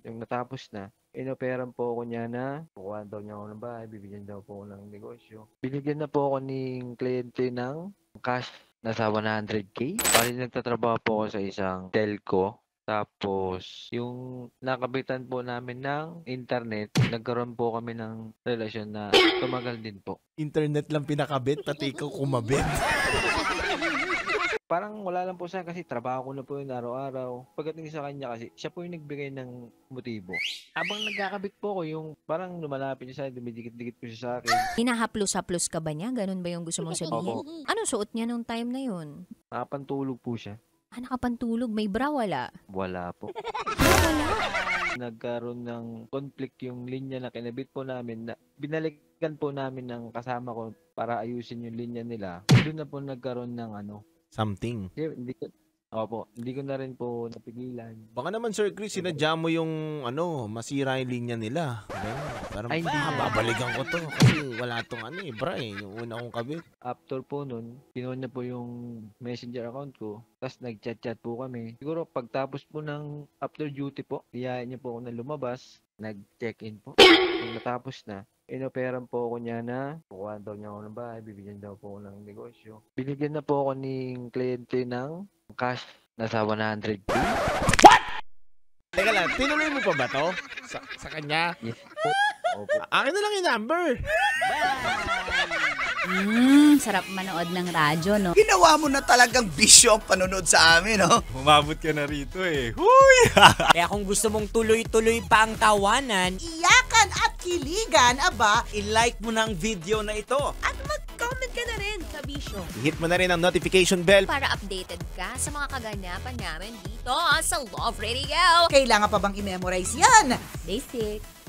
Yung natapos na, inoperan po ako niya na kukuha daw niya ako ng bahay, bibigyan daw po ako ng negosyo. Binigyan na po ako ng kliyente ng cash nasa 100K. Bali nagtatrabaho po ako sa isang telco. Tapos, yung nakabitan po namin ng internet, nagkaroon po kami ng relasyon na tumagal din po. Internet lang pinakabit, pati ikaw kumabit. Parang wala lang po siya kasi trabaho ko na po yun araw-araw. Pagdating sa kanya kasi, siya po yung nagbigay ng motibo. Habang nagkakabit po ko, yung parang lumalapit siya sa akin, dumidikit-dikit po siya sa akin. Hinahaplos-haplos ka ba niya? Ganun ba yung gusto mong sabihin? Opo. Anong suot niya nung time na yun? Nakapantulog po siya. Nakapantulog, may bra, wala? Wala po. Wala. Nagkaroon ng conflict yung linya na kinabit po namin. Na, binalikan po namin ng kasama ko para ayusin yung linya nila. Doon na po nagkaroon ng Something. hindi ko na rin po napigilan. Baka naman Sir Chris, sinadya mo yung masira yung linya nila. Parang Ay, hindi na. babalikan ko to. Kasi wala tong bra yung una kong kabit. After po nun, kinuha niya po yung messenger account ko. Tapos nag-chat-chat po kami. Siguro pagtapos po ng after duty po, iyayan niya po ako na lumabas. Nag-check-in po. Nung natapos na, inoperan po ako niya na kukuha daw niya ako ng bahay, bibigyan daw po ako ng negosyo. Binigyan na po ako ng kliyente ng cash nasa 100K. Teka lang, tinuloy mo pa ba to? Sa kanya? Yes po. Opo. Akin na lang yung number. Sarap manood ng radyo, no? Ginawa mo na talagang bisyo ang panonood sa amin, no? Umabot ka na rito eh. Huy! Kaya kung gusto mong tuloy-tuloy pa ang tawanan, Iyakan at kiligan, aba, i-like mo na ang video na ito. at mag-comment ka na rin sa bisyo. Hit mo na rin ang notification bell. Para updated ka sa mga kaganapan namin dito sa Love Radio. Kailangan pa bang i-memorize yan? Basic.